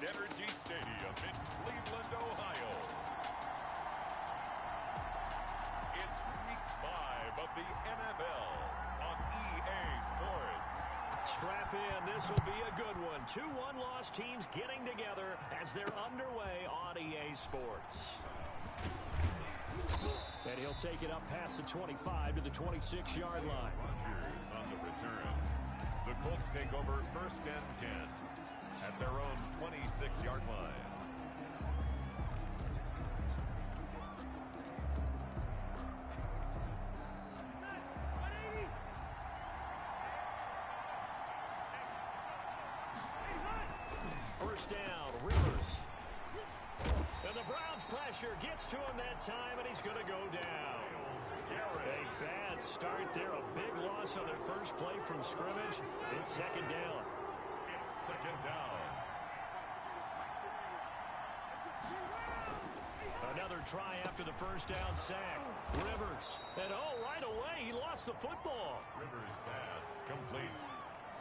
Energy Stadium in Cleveland, Ohio. It's Week 5 of the NFL on EA Sports. Strap in. This will be a good one. 2 one-loss teams getting together as they're underway on EA Sports. And he'll take it up past the 25 to the 26-yard line. Rodgers on the return. The Colts take over 1st and 10 at their own 26-yard line. First down, Rivers. And the Browns' pressure gets to him that time, and he's going to go down. A bad start there. A big loss on their first play from scrimmage. It's 2nd down. It's 2nd down. Another try after the first down sack. Rivers. And right away, he lost the football. Rivers' pass complete.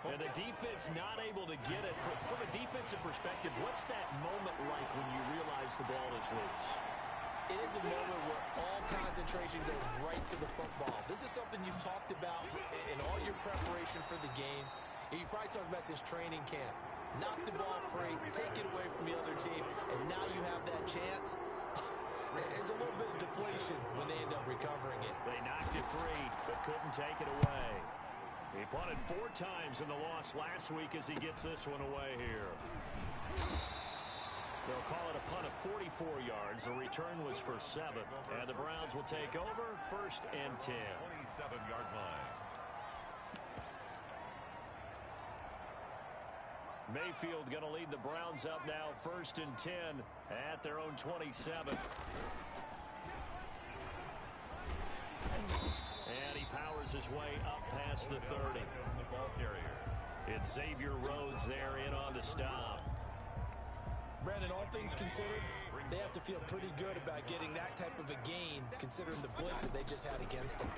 And the defense not able to get it. From a defensive perspective, what's that moment like when you realize the ball is loose? It is a moment where all concentration goes right to the football. This is something you've talked about in all your preparation for the game. And you probably talked about this training camp. Knock the ball free, take it away from the other team, and now you have that chance. There's a little bit of deflation when they end up recovering it. They knocked it free, but couldn't take it away. He punted 4 times in the loss last week as he gets this one away here. They'll call it a punt of 44 yards. The return was for 7. And the Browns will take over 1st and 10. 27-yard line. Mayfield going to lead the Browns up now 1st and 10 at their own 27. And he powers his way up past the 30. The ball carrier. It's Xavier Rhodes there in on the stop. Brandon, all things considered, they have to feel pretty good about getting that type of a gain, considering the blitz that they just had against them.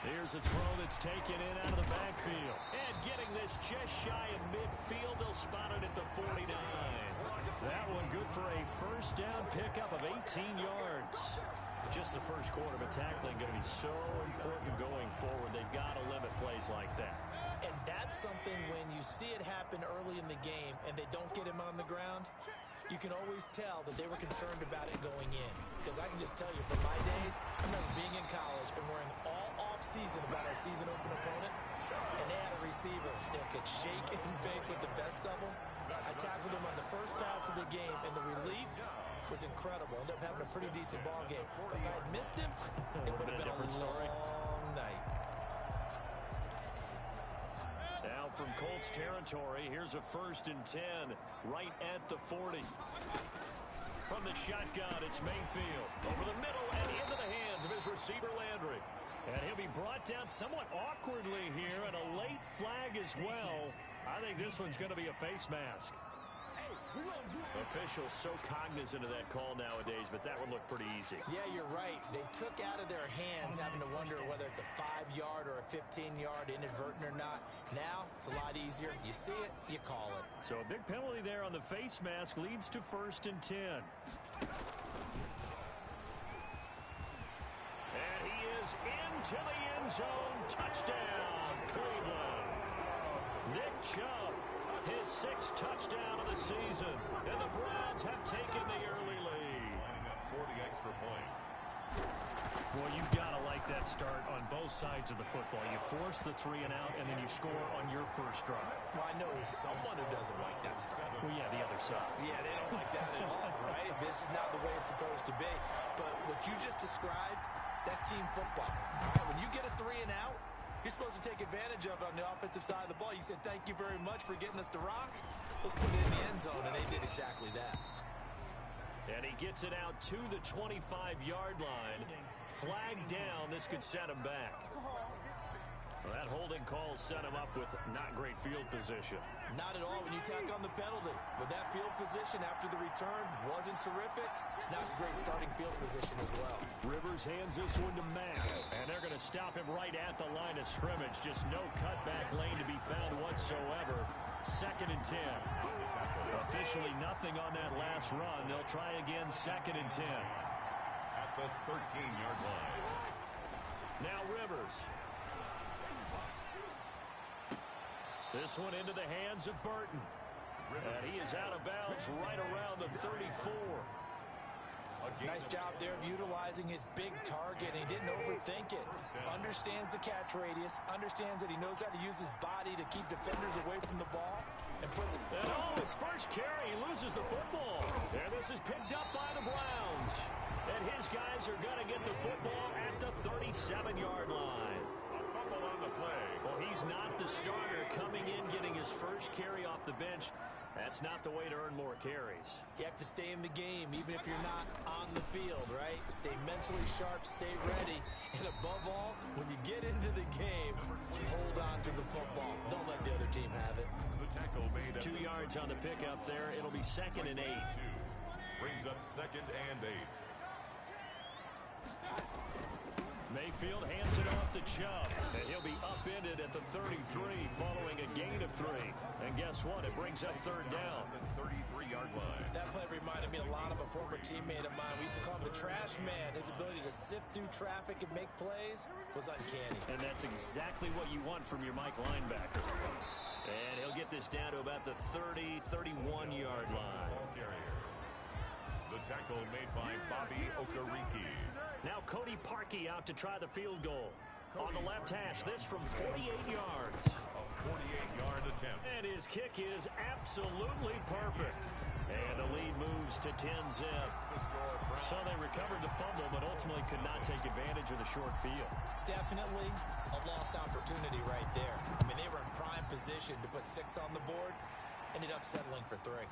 Here's a throw that's taken in out of the backfield. And getting this just shy of midfield, they'll spot it at the 49. That one good for a first down pickup of 18 yards. Just the first quarter, but tackling going to be so important going forward. They've got to limit plays like that. And that's something when you see it happen early in the game and they don't get him on the ground, you can always tell that they were concerned about it going in. Because I can just tell you from my days, I remember being in college and worrying all off-season about our season open opponent, and they had a receiver that could shake and bake with the best of them. I tackled him on the first pass of the game, and the relief was incredible. Ended up having a pretty decent ball game. But if I had missed him, it would have been a long night. Now from Colts territory, here's a 1st and 10 right at the 40. From the shotgun, it's Mayfield. Over the middle and into the hands of his receiver, Landry. And he'll be brought down somewhat awkwardly here, and a late flag as well. I think this one's going to be a face mask. Officials so cognizant of that call nowadays, but that would look pretty easy. Yeah, you're right. They took out of their hands having to wonder whether it's a 5-yard or a 15-yard, inadvertent or not. Now, it's a lot easier. You see it, you call it. So a big penalty there on the face mask leads to 1st and 10. And he is into the end zone. Touchdown, Cleveland. Nick Chubb, his 6th touchdown of the season. And the Browns have taken the early lead. For the extra point. Well, you've got to like that start on both sides of the football. You force the 3 and out, and then you score on your first drive. Well, I know someone who doesn't like that start. Well, yeah, the other side. Yeah, they don't like that at all, right? This is not the way it's supposed to be. But what you just described, that's team football. All right, when you get a 3 and out, you're supposed to take advantage of it on the offensive side of the ball. You said, thank you very much for getting us the rock. Let's put it in the end zone, and they did exactly that. And he gets it out to the 25-yard line. Flag down. This could set him back. Well, that holding call set him up with not great field position. Not at all when you tack on the penalty. But that field position after the return wasn't terrific. It's not a great starting field position as well. Rivers hands this one to Matt. And they're going to stop him right at the line of scrimmage. Just no cutback lane to be found whatsoever. 2nd and 10. Officially nothing on that last run. They'll try again 2nd and 10. At the 13-yard line. Now Rivers. This one into the hands of Burton. And he is out of bounds right around the 34. Nice job there of utilizing his big target. He didn't overthink it. Understands the catch radius. Understands that he knows how to use his body to keep defenders away from the ball. And puts... And his first carry, he loses the football. And this is picked up by the Browns. And his guys are going to get the football at the 37-yard line. A fumble on the play. Well, he's not the starter coming in, getting his first carry off the bench. That's not the way to earn more carries. You have to stay in the game, even if you're not on the field, right? Stay mentally sharp, stay ready. And above all, when you get into the game, hold on to the football. Don't let the other team have it. The tackle made 2 yards on the pickup there. It'll be 2nd and 8. Brings up 2nd and 8. Mayfield hands it off to Chubb, and he'll be upended at the 33 following a gain of 3. And guess what? It brings up 3rd down. 33-yard line. That play reminded me a lot of a former teammate of mine. We used to call him the trash man. His ability to sift through traffic and make plays was uncanny. And that's exactly what you want from your Mike linebacker. And he'll get this down to about the 30, 31-yard line. The tackle made by Bobby Okereke. Now Cody Parkey out to try the field goal. On the left hash, this from 48 yards. A 48-yard attempt. And his kick is absolutely perfect. And the lead moves to 10-zip. So they recovered the fumble, but ultimately could not take advantage of the short field. Definitely a lost opportunity right there. I mean, they were in prime position to put 6 on the board. Ended up settling for 3.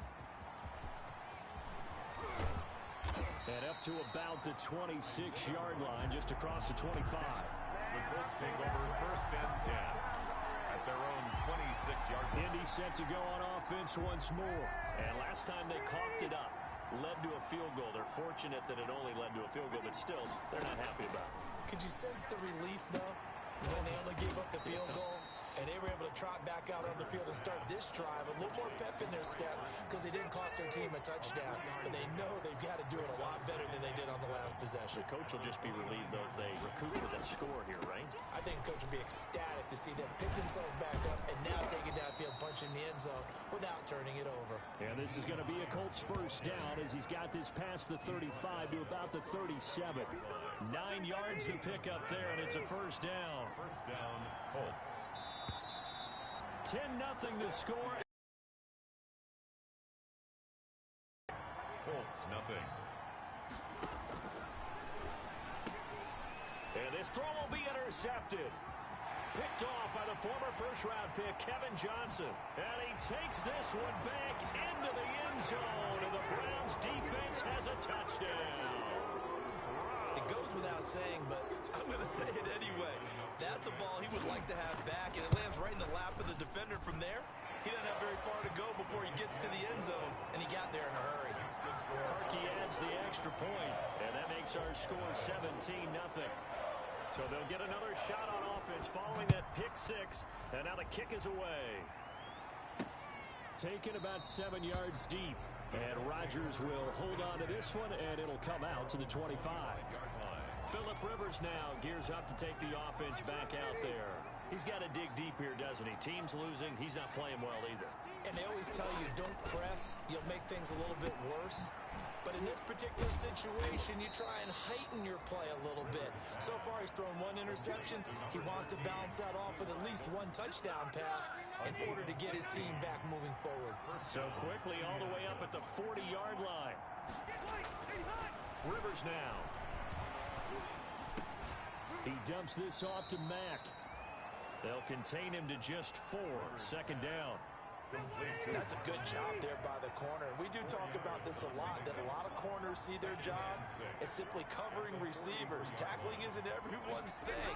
And up to about the 26-yard line, just across the 25. The Colts take over 1st and 10 at their own 26-yard line. Indy set to go on offense once more. And last time they coughed it up, led to a field goal. They're fortunate that it only led to a field goal, but still, they're not happy about it. Could you sense the relief, though, when they only gave up the field goal? And they were able to trot back out on the field and start this drive. A little more pep in their step because they didn't cost their team a touchdown. But they know they've got to do it a lot better than they did on the last possession. The coach will just be relieved, though, if they recoup with a score here, right? I think the coach will be ecstatic to see them pick themselves back up and now take it downfield, punch in the end zone without turning it over. And this is going to be a Colts first down as he's got this past the 35 to about the 37. 9 yards to pick up there, and it's a first down. First down, Colts. 10-0 the score. Colts, nothing. And this throw will be intercepted. Picked off by the former first-round pick, Kevin Johnson. And he takes this one back into the end zone. And the Browns defense has a touchdown. It goes without saying, but I'm going to say it anyway. That's a ball he would like to have back, and it lands right in the lap of the defender from there. He doesn't have very far to go before he gets to the end zone, and he got there in a hurry. Parkey adds the extra point, and that makes our score 17-0. So they'll get another shot on offense following that pick 6, and now the kick is away. Taken about 7 yards deep, and Rodgers will hold on to this one, and it'll come out to the 25. Phillip Rivers now gears up to take the offense back out there. He's got to dig deep here, doesn't he? Team's losing. He's not playing well either. And they always tell you, don't press. You'll make things a little bit worse. But in this particular situation, you try and heighten your play a little bit. So far, he's thrown 1 interception. He wants to balance that off with at least 1 touchdown pass in order to get his team back moving forward. So quickly all the way up at the 40-yard line. Rivers now. He dumps this off to Mack. They'll contain him to just 4. 2nd down. That's a good job there by the corner. We do talk about this a lot, that a lot of corners see their job as simply covering receivers. Tackling isn't everyone's thing.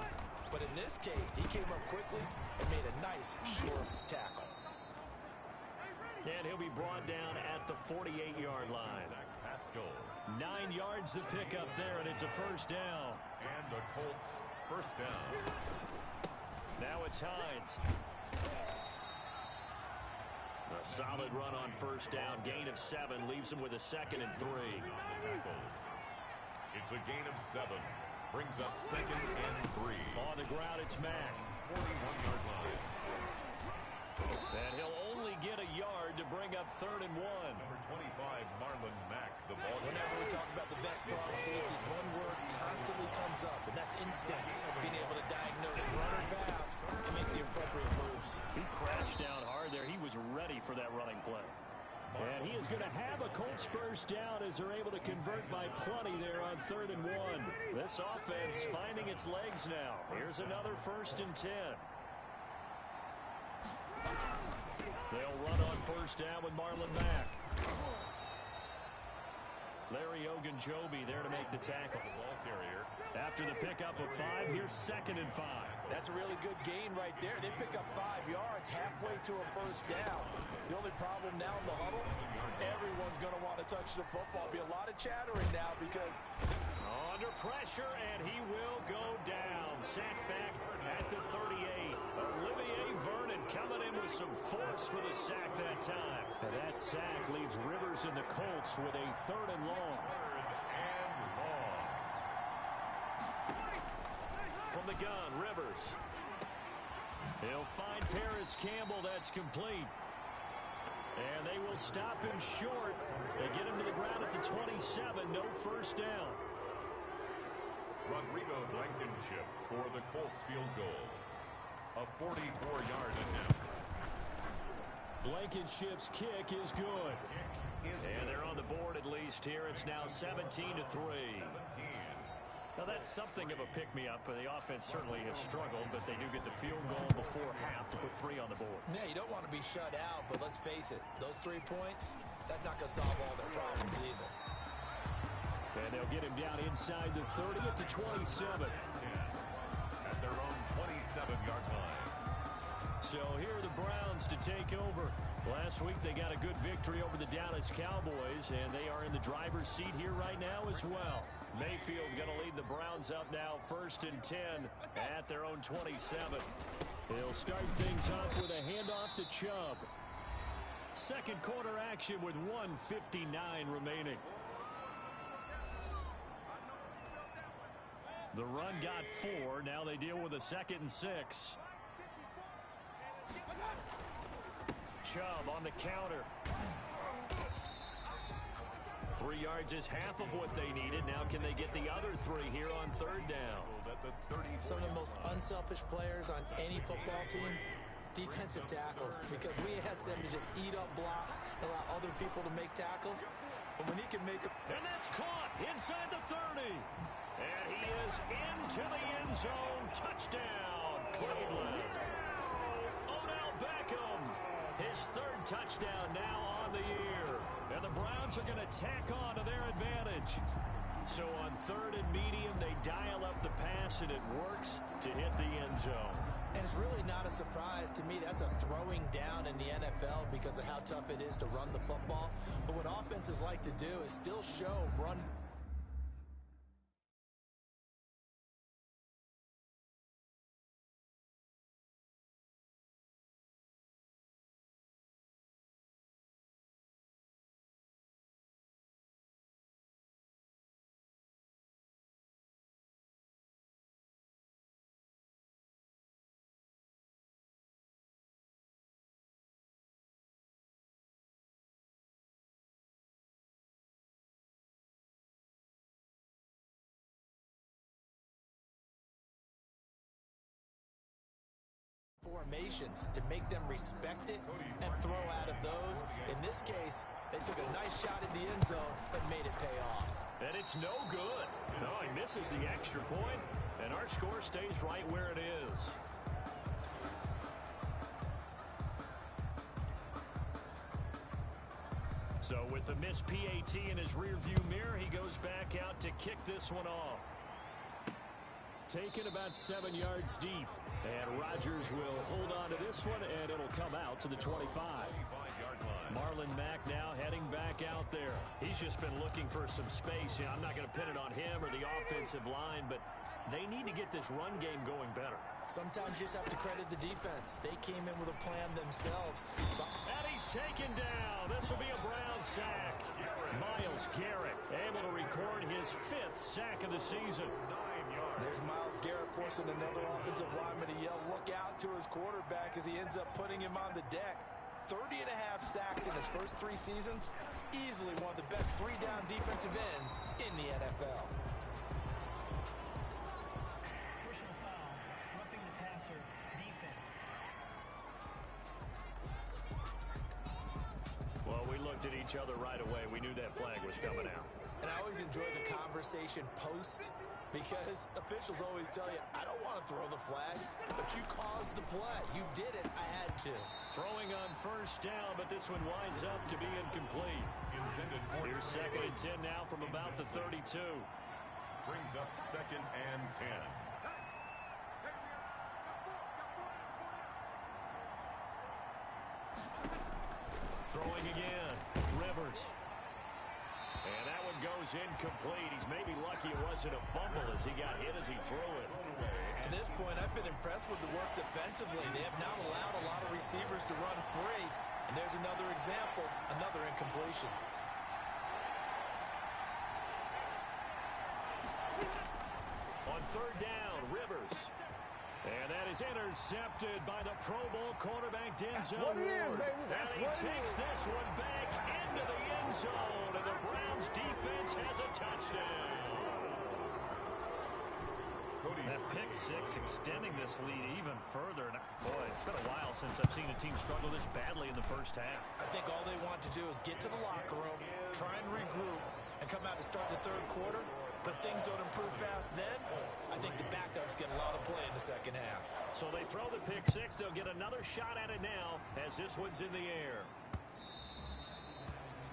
But in this case, he came up quickly and made a nice, short tackle. And he'll be brought down at the 48-yard line. 9 yards to pick up there, and it's a first down. And the Colts first down. Now it's Hines. A solid run on first down. Gain of 7 leaves him with a 2nd and 3. It's a gain of 7. Brings up 2nd and 3. On the ground, it's Mack. 41-yard line. And he'll only get a yard to bring up 3rd and 1. Number 25, Marlon Mack, the ball. Whenever we talk about the best strong safeties, one word constantly comes up, and that's instinct. Being able to diagnose run or pass and make the appropriate moves. He crashed down hard there. He was ready for that running play. And he is going to have a Colts first down as they're able to convert by plenty there on 3rd and 1. This offense finding its legs now. Here's another 1st and 10. They'll run on first down with Marlon Mack. Larry Ogunjobi there to make the tackle. Ball carrier. After the pickup of 5, here's 2nd and 5. That's a really good gain right there. They pick up 5 yards halfway to a first down. The only problem now in the huddle, everyone's going to want to touch the football. Be a lot of chattering now because under pressure, and he will go down. Sacked back at the 38. Olivier Vernon coming in with some force for the sack that time. And that sack leaves Rivers and the Colts with a 3rd and long. From the gun, Rivers. He'll find Paris Campbell. That's complete. And they will stop him short. They get him to the ground at the 27. No first down. Rodrigo Blankenship for the Colts field goal. A 44-yard attempt. Blankenship's kick is good. And they're on the board at least here. It's now 17-3. Now, that's something of a pick-me-up. The offense certainly has struggled, but they do get the field goal before half to put 3 on the board. Yeah, you don't want to be shut out, but let's face it, those 3 points, that's not going to solve all their problems either. And they'll get him down inside the 30 at the 27. At their own 27-yard line. So here are the Browns to take over. Last week they got a good victory over the Dallas Cowboys, and they are in the driver's seat here right now as well. Mayfield going to lead the Browns up now 1st and 10 at their own 27. He'll start things off with a handoff to Chubb. Second quarter action with 1:59 remaining. The run got 4. Now they deal with a 2nd and 6. Chubb on the counter. 3 yards is half of what they needed. Now can they get the other 3 here on 3rd down? Some of the most unselfish players on any football team, defensive tackles, because we ask them to just eat up blocks and allow other people to make tackles. But when he can make them. And that's caught inside the 30. And he is into the end zone. Touchdown, Cleveland. Odell Beckham. His 3rd touchdown now on the year. And the Browns are going to tack on to their advantage. So on 3rd and medium, they dial up the pass, and it works to hit the end zone. And it's really not a surprise to me. That's a throwing down in the NFL because of how tough it is to run the football. But what offenses like to do is still show run. Formations to make them respect it and throw out of those. In this case, they took a nice shot in the end zone and made it pay off. And it's no good. No, he misses the extra point, and our score stays right where it is. So with the missed PAT in his rearview mirror, he goes back out to kick this one off. Taken about 7 yards deep. And Rodgers will hold on to this one, and it'll come out to the 25. 25-yard line. Marlon Mack now heading back out there. He's just been looking for some space. You know, I'm not going to pin it on him or the offensive line, but they need to get this run game going better. Sometimes you just have to credit the defense. They came in with a plan themselves. And he's taken down. This will be a Brown sack. Myles Garrett able to record his 5th sack of the season. 9 yards. There's Myles Garrett forcing another offensive lineman to yell, look out, to his quarterback as he ends up putting him on the deck. 30.5 sacks in his first 3 seasons. Easily one of the best 3-down defensive ends in the NFL. Personal foul, roughing the passer, defense. Well, we looked at each other right away. We knew that flag was coming out. And I always enjoy the conversation post, because officials always tell you, I don't want to throw the flag, but you caused the play. You did it. I had to. Throwing on first down, but this one winds up to be incomplete. Intended for Here's 2nd and 10 now from about the 32. brings up 2nd and 10. Throwing again. Rivers. And that one goes incomplete. He's maybe lucky it wasn't a fumble as he got hit as he threw it. To this point, I've been impressed with the work defensively. They have not allowed a lot of receivers to run free. And there's another example, another incompletion. On 3rd down, Rivers. And that is intercepted by the Pro Bowl cornerback Denzel Ward. And he takes this one back into the end zone, and the Browns defense has a touchdown. That pick 6 extending this lead even further. And boy, it's been a while since I've seen a team struggle this badly in the first half. I think all they want to do is get to the locker room, try and regroup, and come out to start the 3rd quarter. But things don't improve fast then. I think the backups get a lot of play in the 2nd half. So they throw the pick 6. They'll get another shot at it now as this one's in the air.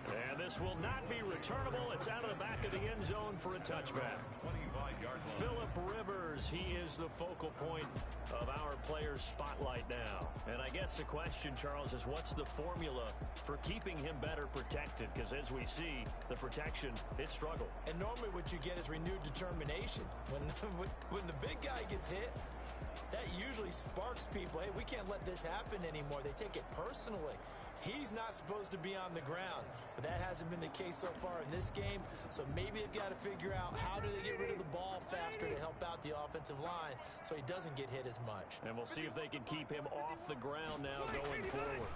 And this will not be returnable. It's out of the back of the end zone for a touchback. 25-yard line. Phillip Rivers, he is the focal point of our players' spotlight now. And I guess the question, Charles, is what's the formula for keeping him better protected? Because as we see, the protection, it struggled. And normally what you get is renewed determination. When the big guy gets hit, that usually sparks people. Hey, we can't let this happen anymore. They take it personally. He's not supposed to be on the ground, but that hasn't been the case so far in this game. So maybe they've got to figure out how do they get rid of the ball faster to help out the offensive line so he doesn't get hit as much. And we'll see if they can keep him off the ground now going forward.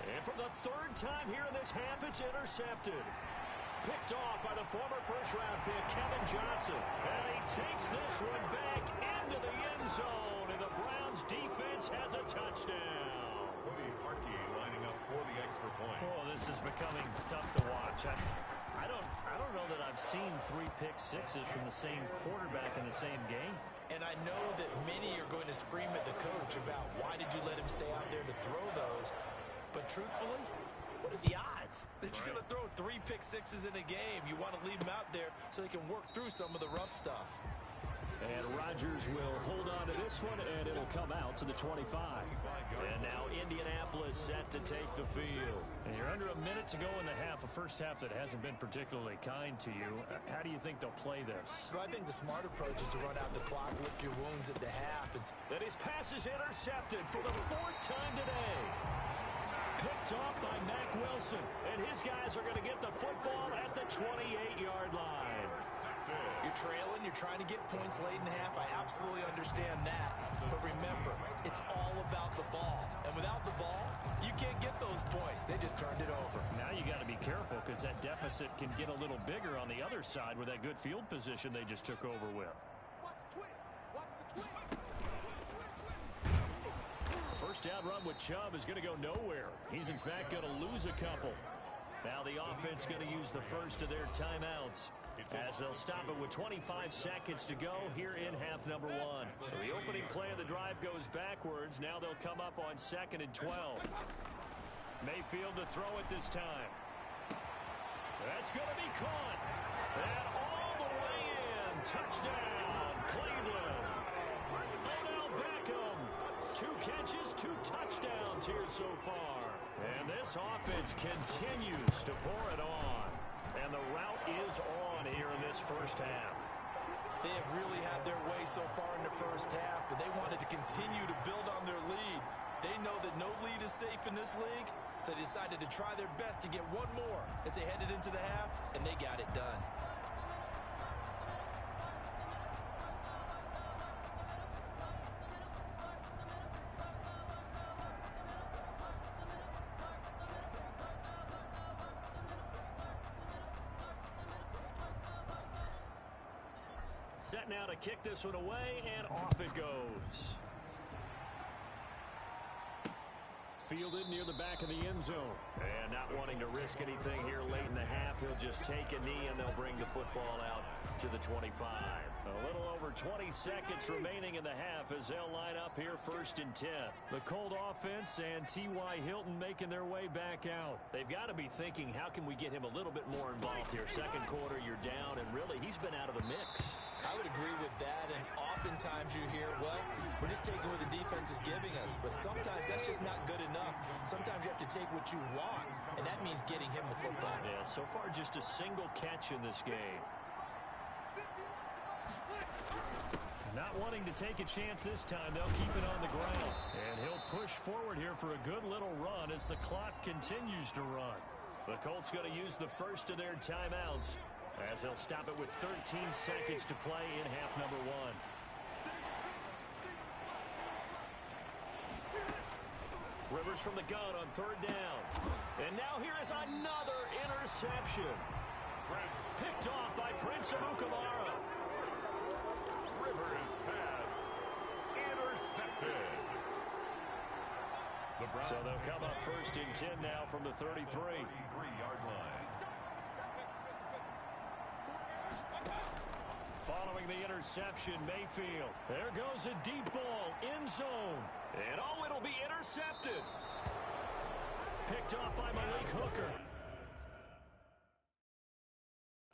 And for the 3rd time here in this half, it's intercepted. Picked off by the former first-round pick, Kevin Johnson. And he takes this one back into the end zone, and the Browns defense has a touchdown. Lining up for the extra point. Oh, this is becoming tough to watch. I don't know that I've seen 3 pick 6s from the same quarterback in the same game. And I know that many are going to scream at the coach about why did you let him stay out there to throw those. But truthfully, what are the odds that you're going to throw 3 pick 6s in a game? You want to leave them out there so they can work through some of the rough stuff. And Rodgers will hold on to this one, and it'll come out to the 25. And now Indianapolis set to take the field. And you're under a minute to go in the half, a first half that hasn't been particularly kind to you. How do you think they'll play this? Well, I think the smart approach is to run out the clock, lick your wounds at the half. And his pass is intercepted for the 4th time today. Picked off by Mack Wilson, and his guys are going to get the football at the 28-yard line. You're trailing, you're trying to get points late in the half. I absolutely understand that. But remember, it's all about the ball. And without the ball, you can't get those points. They just turned it over. Now you got to be careful because that deficit can get a little bigger on the other side with that good field position they just took over with. First down run with Chubb is going to go nowhere. He's, in fact, going to lose a couple. Now the offense going to use the first of their timeouts as they'll stop it with 25 seconds to go here in half number 1. So the opening play of the drive goes backwards. Now they'll come up on 2nd and 12. Mayfield to throw it this time. That's going to be caught. And all the way in. Touchdown, Cleveland. Odell Beckham. 2 catches, 2 touchdowns here so far. And And this offense continues to pour it on. And the route is on here in this first half. They have really had their way so far in the first half, but they wanted to continue to build on their lead. They know that no lead is safe in this league, so they decided to try their best to get one more as they headed into the half, and they got it done. Set now to kick this one away, and off it goes. Fielded near the back of the end zone. And not wanting to risk anything here late in the half, he'll just take a knee, and they'll bring the football out to the 25. A little over 20 seconds remaining in the half as they'll line up here 1st and 10. The Colt offense and T.Y. Hilton making their way back out. They've got to be thinking, how can we get him a little bit more involved here? Second quarter, you're down, and really, he's been out of the mix. I would agree with that, and oftentimes you hear, well, we're just taking what the defense is giving us, but sometimes that's just not good enough. Sometimes you have to take what you want, and that means getting him the football. Yeah, so far just a single catch in this game. Not wanting to take a chance this time, they'll keep it on the ground. And he'll push forward here for a good little run as the clock continues to run. The Colts going to use the first of their timeouts, as they'll stop it with 13 seconds to play in half number 1. Rivers from the gun on 3rd down. And now here is another interception. Picked off by Prince Amukamara. Rivers pass intercepted. So they'll come up 1st and 10 now from the 33-yard line. Following the interception, Mayfield. There goes a deep ball, end zone. And oh, it'll be intercepted. Picked off by Malik Hooker.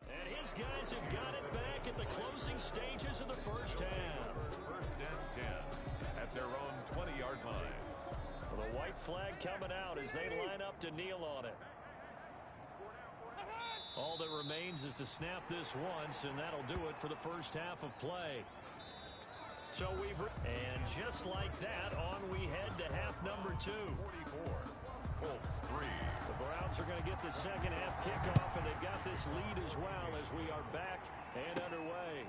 And his guys have got it back at the closing stages of the first half. 1st and 10 at their own 20-yard line. Well, the white flag coming out as they line up to kneel on it. All that remains is to snap this once, and that'll do it for the first half of play. So and just like that, on we head to half number 2. 44, Colts 3. The Browns are going to get the second half kickoff, and they've got this lead as well as we are back and underway.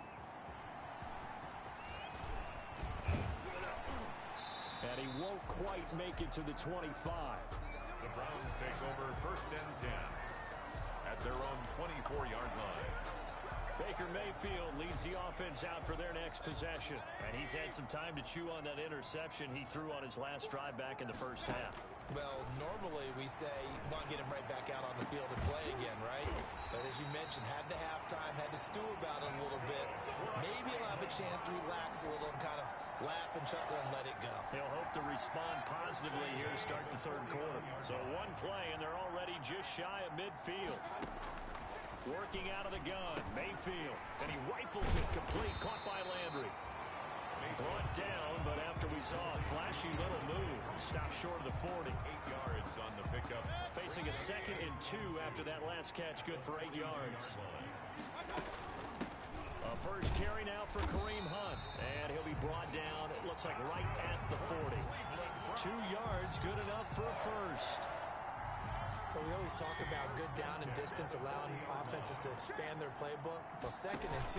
And he won't quite make it to the 25. The Browns take over 1st and 10 at their own 24-yard line. Baker Mayfield leads the offense out for their next possession. And he's had some time to chew on that interception he threw on his last drive back in the first half. Well, normally we say, want to get him right back out on the field and play again, right? But as you mentioned, had the halftime, had to stew about it a little bit. Maybe he'll have a chance to relax a little and kind of laugh and chuckle and let it go. He'll hope to respond positively here to start the third quarter. So one play, and they're already just shy of midfield. Working out of the gun, Mayfield, and he rifles it complete, caught by Landry. Brought down, but after we saw a flashy little move, stopped short of the 40. 8 yards on the pickup. Facing a 2nd and 2 after that last catch, good for 8 yards. A first carry now for Kareem Hunt, and he'll be brought down, it looks like right at the 40. 2 yards, good enough for a first. Well, we always talk about good down and distance, allowing offenses to expand their playbook. Well, 2nd and 2,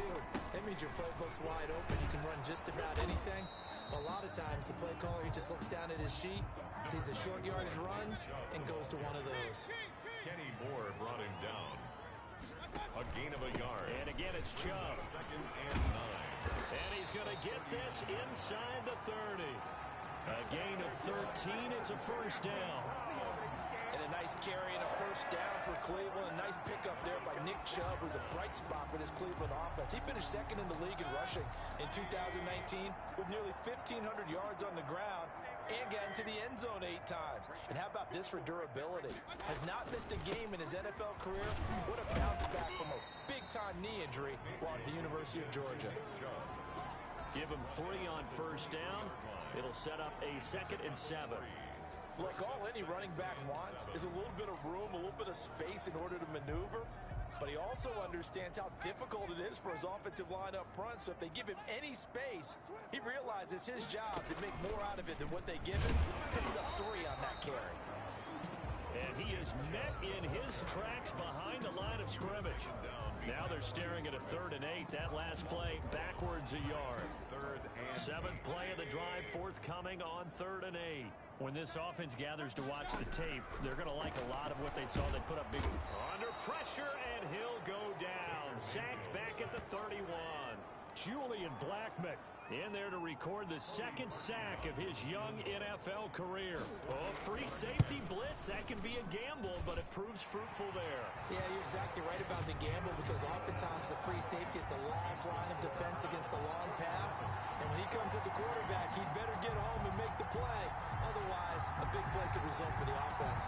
that means your playbook's wide open. You can run just about anything. A lot of times, the play caller, he just looks down at his sheet, sees the short yardage runs, and goes to one of those. Kenny Moore brought him down. A gain of a yard. And again, it's Chubb. 2nd and 9. And he's going to get this inside the 30. A gain of 13. It's a first down. And a nice carry and a first down for Cleveland. A nice pickup there by Nick Chubb, who's a bright spot for this Cleveland offense. He finished 2nd in the league in rushing in 2019 with nearly 1,500 yards on the ground and got into the end zone 8 times. And how about this for durability? Has not missed a game in his NFL career. What a bounce back from a big-time knee injury while at the University of Georgia. Give him 3 on first down. It'll set up a 2nd and 7. Look, all any running back wants is a little bit of room, a little bit of space in order to maneuver. But he also understands how difficult it is for his offensive line up front. So if they give him any space, he realizes his job to make more out of it than what they give him. Picks up 3 on that carry. And he is met in his tracks behind the line of scrimmage. Now they're staring at a 3rd and 8. That last play backwards a yard. 7th play of the drive forthcoming on 3rd and 8. When this offense gathers to watch the tape, they're going to like a lot of what they saw. They put up big under pressure, and he'll go down. Sacked back at the 31. Julian Blackmon in there to record the 2nd sack of his young NFL career. Oh, free safety blitz. That can be a gamble, but it proves fruitful there. Yeah, you're exactly right about the gamble because oftentimes the free safety is the last line of defense against a long pass. And when he comes at the quarterback, he'd better get home and make the play. Otherwise, a big play could result for the offense.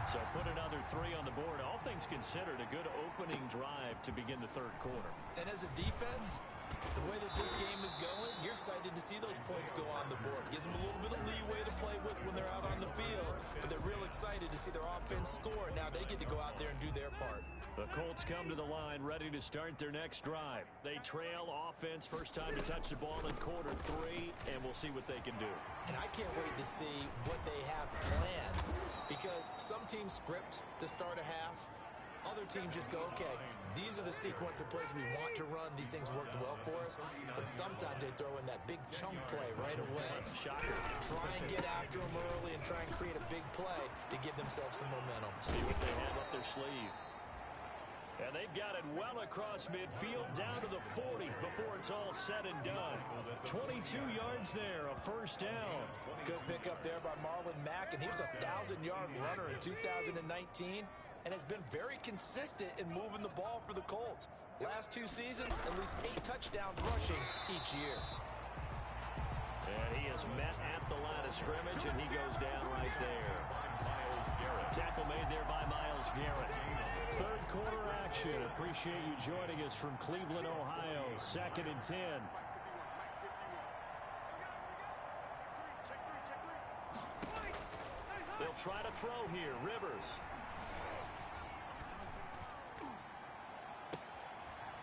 So put another 3 on the board. All things considered, a good opening drive to begin the 3rd quarter. And as a defense, the way that this game is going, you're excited to see those points go on the board. Gives them a little bit of leeway to play with when they're out on the field, but they're real excited to see their offense score. Now they get to go out there and do their part. The Colts come to the line ready to start their next drive. They trail offense, first time to touch the ball in quarter 3, and we'll see what they can do. And I can't wait to see what they have planned because some teams script to start a half. Other teams just go, okay, these are the sequence of plays we want to run. These things worked well for us. And sometimes they throw in that big chunk play right away. Shocker. Try and get after them early and try and create a big play to give themselves some momentum. See what they have up their sleeve. And they've got it well across midfield down to the 40 before it's all said and done. 22 yards there, a 1st down. Good pickup there by Marlon Mack, and he was a 1,000-yard runner in 2019 and has been very consistent in moving the ball for the Colts. Last 2 seasons, at least 8 touchdowns rushing each year. And he is met at the line of scrimmage, and he goes down right there. Tackle made there by Myles Garrett. 3rd quarter action. Appreciate you joining us from Cleveland, Ohio. 2nd and 10. They'll try to throw here. Rivers.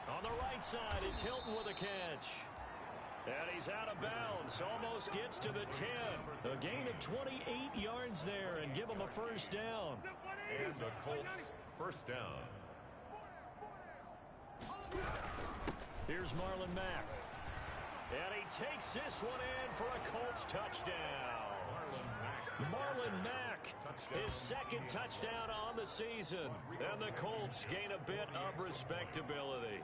On the right side, it's Hilton with a catch. And he's out of bounds. Almost gets to the 10. A gain of 28 yards there and give him a 1st down. And the Colts 1st down. Here's Marlon Mack. And he takes this one in for a Colts touchdown. Marlon Mack, his 2nd touchdown on the season. And the Colts gain a bit of respectability.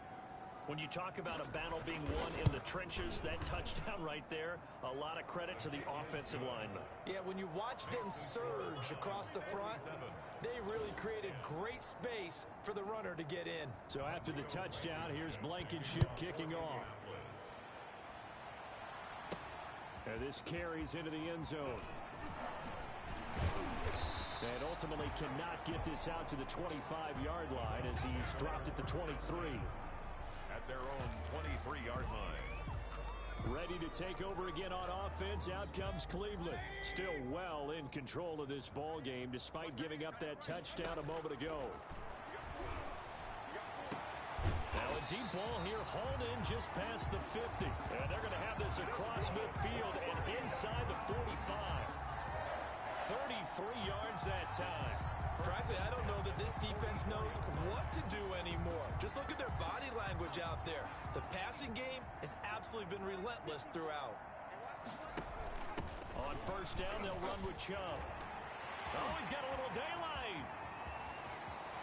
When you talk about a battle being won in the trenches, that touchdown right there, a lot of credit to the offensive lineman. Yeah, when you watch them surge across the front, they really created great space for the runner to get in. So after the touchdown, here's Blankenship kicking off. And this carries into the end zone. And ultimately cannot get this out to the 25-yard line as he's dropped at the 23. At their own 23-yard line. Ready to take over again on offense. Out comes Cleveland. Still well in control of this ball game despite giving up that touchdown a moment ago. Now a deep ball here hauled in just past the 50. And they're going to have this across midfield and inside the 45. 33 yards that time. Frankly, I don't know that this defense knows what to do anymore. Just look at their body language out there. The passing game has absolutely been relentless throughout. On 1st down, they'll run with Chubb. Oh, he's got a little daylight.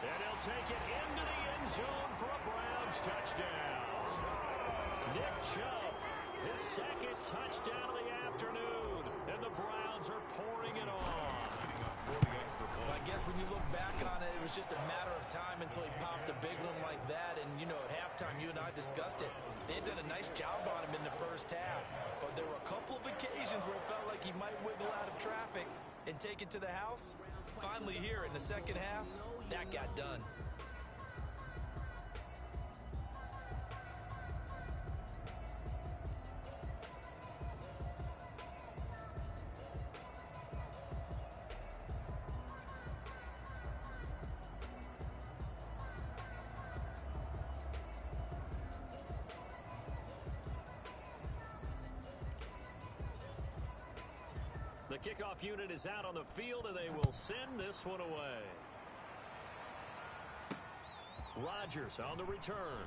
And he'll take it into the end zone for a Browns touchdown. Nick Chubb, his 2nd touchdown of the afternoon. And the Browns are pouring it on. I guess when you look back on it, it was just a matter of time until he popped a big one like that. And, you know, at halftime, you and I discussed it. They had done a nice job on him in the 1st half. But there were a couple of occasions where it felt like he might wiggle out of traffic and take it to the house. Finally here in the 2nd half, that got done. The kickoff unit is out on the field, and they will send this one away. Rodgers on the return.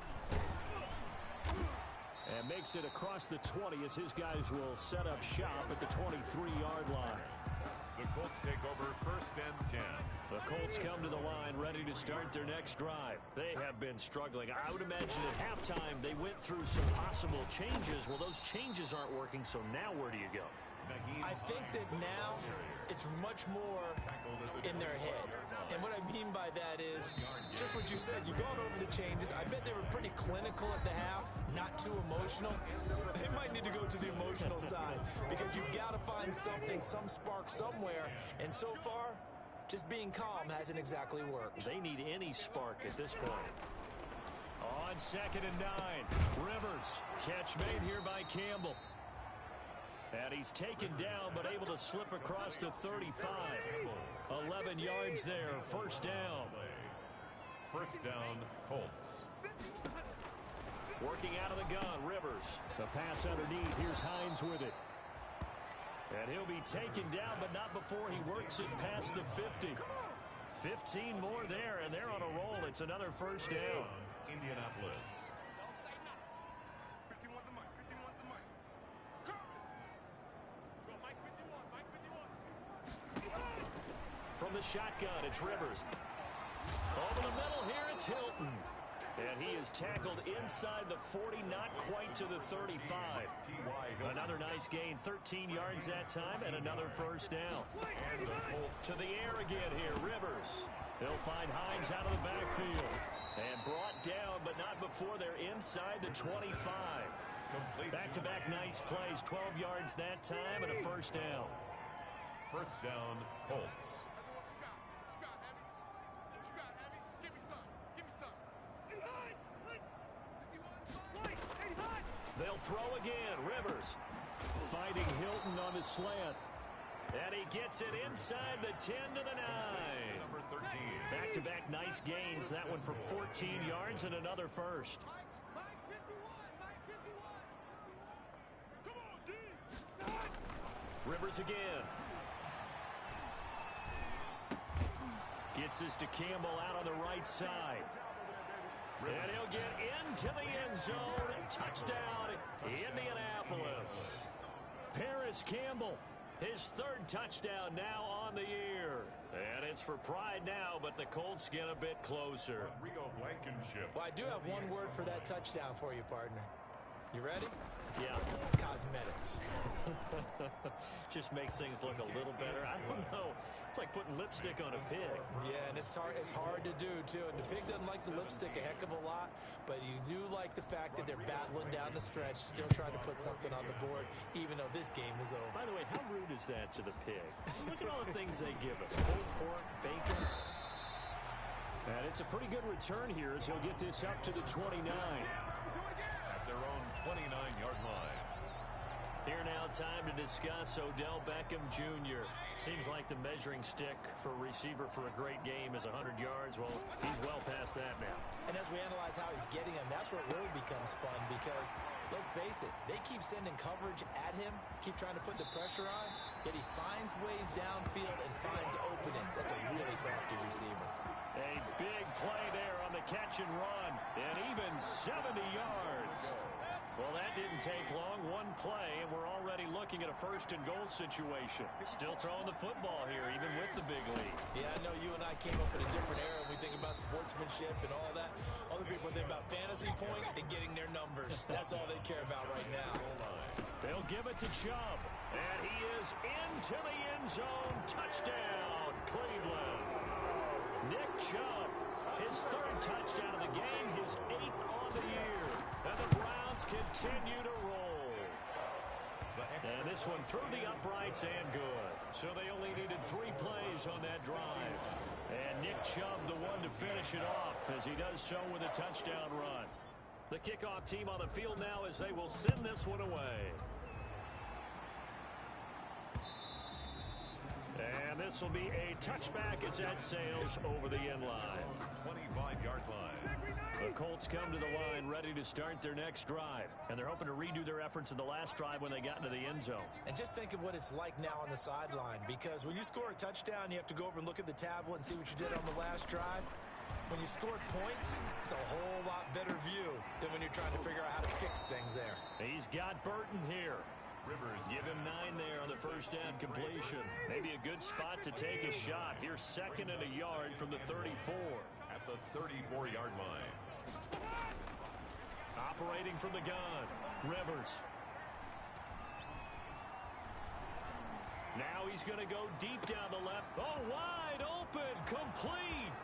And makes it across the 20 as his guys will set up shop at the 23-yard line. The Colts take over first and 10. The Colts come to the line ready to start their next drive. They have been struggling. I would imagine at halftime they went through some possible changes. Well, those changes aren't working, so now where do you go? I think that now it's much more in their head. And what I mean by that is just what you said. You've gone over the changes. I bet they were pretty clinical at the half, not too emotional. They might need to go to the emotional side because you've got to find something, some spark somewhere. And so far, just being calm hasn't exactly worked. They need any spark at this point. On 2nd and 9, Rivers. Catch made here by Campbell. And he's taken down, but able to slip across the 35. 11 yards there, first down. First down, Colts. Working out of the gun, Rivers. The pass underneath, here's Hines with it. And he'll be taken down, but not before he works it past the 50. 15 more there, and they're on a roll. It's another first down. Indianapolis. From the shotgun, it's Rivers. Over the middle here, it's Hilton. And he is tackled inside the 40, not quite to the 35. Another nice gain, 13 yards that time, and another first down. To the air again here, Rivers. He'll find Hines out of the backfield. And brought down, but not before they're inside the 25. Back-to-back nice plays, 12 yards that time, and a first down. First down, Colts. They'll throw again. Rivers finding Hilton on the slant. And he gets it inside the 10 to the 9. Number 13. Back-to-back nice gains. That one for 14 yards and another first. Rivers again. Gets this to Campbell out on the right side. And he'll get into the end zone. Touchdown, Indianapolis. Paris Campbell, his third touchdown now on the year. And it's for pride now, but the Colts get a bit closer. Rodrigo Blankenship. Well, I do have one word for that touchdown for you, partner. You ready? Yeah. Cosmetics. Just makes things look a little better. I don't know. It's like putting lipstick on a pig. Yeah, and it's hard to do, too. And the pig doesn't like the lipstick a heck of a lot, but you do like the fact that they're battling down the stretch, still trying to put something on the board, even though this game is over. By the way, how rude is that to the pig? Look at all the things they give us. Pulled pork, bacon. And it's a pretty good return here as he'll get this up to the 29. At their own 29-yard line. Here now, time to discuss Odell Beckham Jr. Seems like the measuring stick for a receiver for a great game is 100 yards. Well, he's well past that now. And as we analyze how he's getting them, that's where it really becomes fun because, let's face it, they keep sending coverage at him, keep trying to put the pressure on, yet he finds ways downfield and finds openings. That's a really crafty receiver. A big play there on the catch and run, and even 70 yards. Well, that didn't take long. One play, and we're already looking at a first-and-goal situation. Still throwing the football here, even with the big lead. Yeah, I know you and I came up in a different era. We think about sportsmanship and all that. Other people think about fantasy points and getting their numbers. That's all they care about right now. They'll give it to Chubb, and he is into the end zone. Touchdown, Cleveland. Nick Chubb, his third touchdown of the game, his 8th on the year. And the Browns continue to roll. And this one through the uprights and good. So they only needed 3 plays on that drive. And Nick Chubb, the one to finish it off, as he does so with a touchdown run. The kickoff team on the field now as they will send this one away. And this will be a touchback as that sails over the end line. 25-yard line. The Colts come to the line ready to start their next drive. And they're hoping to redo their efforts in the last drive when they got into the end zone. And just think of what it's like now on the sideline, because when you score a touchdown, you have to go over and look at the tablet and see what you did on the last drive. When you scored points, it's a whole lot better view than when you're trying to figure out how to fix things there. He's got Burton here. Rivers, give him 9 there on the first down completion. Maybe a good spot to take a shot. Here's 2nd and a yard from the 34. At the 34-yard line. Operating from the gun, Rivers. Now he's going to go deep down the left. Oh, wide open, complete.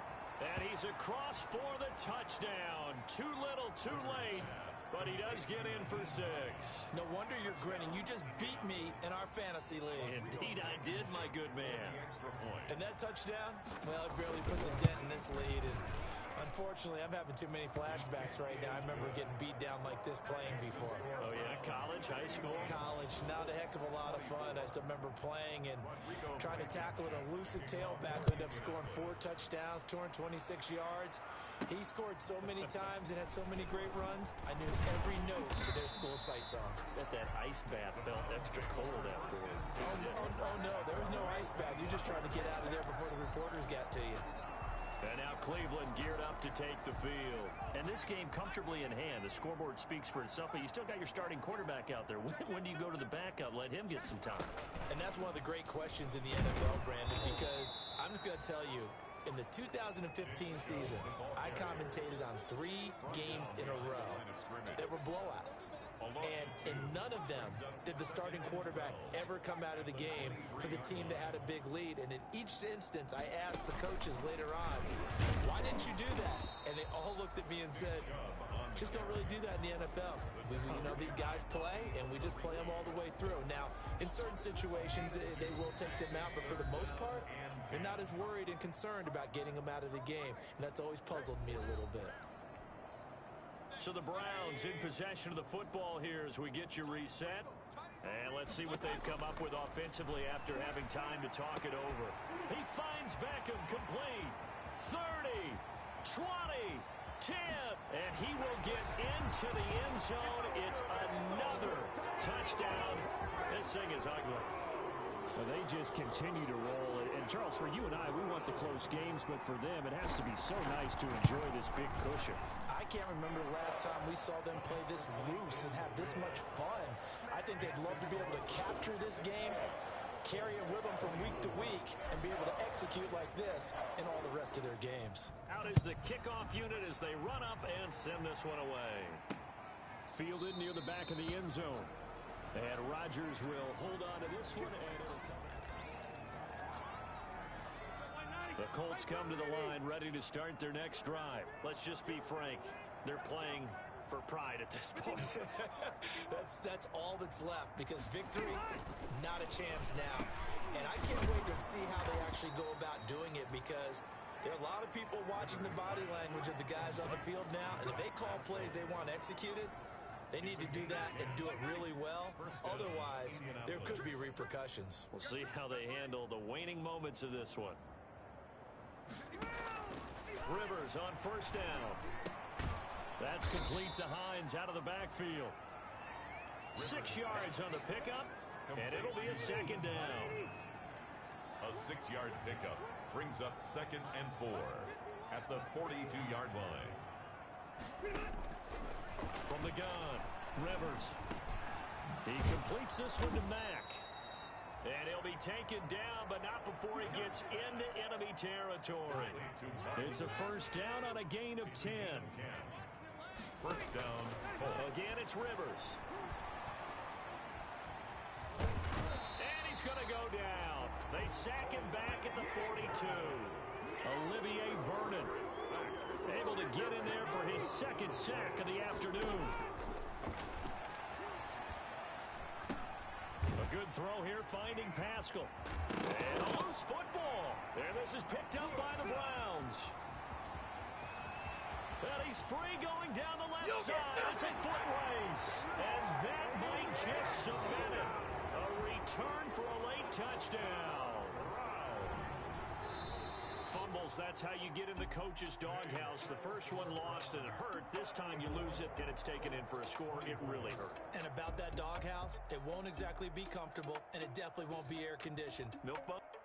And he's across for the touchdown. Too little, too late. But he does get in for 6. No wonder you're grinning. You just beat me in our fantasy league. Indeed I did, my good man. And that touchdown, well, it barely puts a dent in this lead. And unfortunately, I'm having too many flashbacks right now. I remember getting beat down like this playing before. Oh, yeah? College, high school? College. Not a heck of a lot of fun. I still remember playing and trying to tackle an elusive tailback who ended up scoring 4 touchdowns, 226 yards. He scored so many times and had so many great runs, I knew every note to their school's fight song. Bet that ice bath felt extra cold afterwards. Oh, no, there was no ice bath. You're just trying to get out of there before the reporters got to you. And now Cleveland geared up to take the field. And this game comfortably in hand. The scoreboard speaks for itself, but you still got your starting quarterback out there. When do you go to the backup? Let him get some time. And that's one of the great questions in the NFL, Brandon, because I'm just going to tell you, in the 2015 season, I commentated on 3 games in a row that were blowouts. And in none of them did the starting quarterback ever come out of the game for the team that had a big lead. And in each instance, I asked the coaches later on, why didn't you do that? And they all looked at me and said, just don't really do that in the NFL. These guys play, and we just play them all the way through. Now, in certain situations, they will take them out, but for the most part, they're not as worried and concerned about getting them out of the game, and that's always puzzled me a little bit. So the Browns in possession of the football here as we get you reset. And let's see what they've come up with offensively after having time to talk it over. He finds Beckham complete. 30, 20, 10, and he will get into the end zone. It's another touchdown. This thing is ugly. Well, they just continue to roll. And, Charles, for you and I, we want the close games, but for them, it has to be so nice to enjoy this big cushion. I can't remember the last time we saw them play this loose and have this much fun. I think they'd love to be able to capture this game, carry it with them from week to week, and be able to execute like this in all the rest of their games. Out is the kickoff unit as they run up and send this one away. Fielded near the back of the end zone. And Rodgers will hold on to this one, and it'll come. The Colts come to the line ready to start their next drive. Let's just be frank. They're playing for pride at this point. That's all that's left, because victory, not a chance now. And I can't wait to see how they actually go about doing it, because there are a lot of people watching the body language of the guys on the field now, and if they call plays they want executed, they need to do that and do it really well. Otherwise, there could be repercussions. We'll see how they handle the waning moments of this one. Rivers on first down. That's complete to Hines out of the backfield. 6 yards on the pickup, and it'll be a 2nd down. A 6-yard pickup brings up 2nd and 4 at the 42-yard line. From the gun, Rivers. He completes this one to Mack. And he'll be taken down, but not before he gets into enemy territory. It's a first down on a gain of 10. First down. Again, it's Rivers. And he's going to go down. They sack him back at the 42. Olivier Vernon able to get in there for his 2nd sack of the afternoon. A good throw here, finding Pascal. And a loose football. And this is picked up by the Browns. And he's free going down the left side. It's a foot race. And that might just cement it. A return for a late touchdown. fumbles, that's how you get in the coach's doghouse. The first one lost and it hurt. This time you lose it and it's taken in for a score. It really hurt. And about that doghouse, it won't exactly be comfortable, and it definitely won't be air-conditioned. Milk Bone.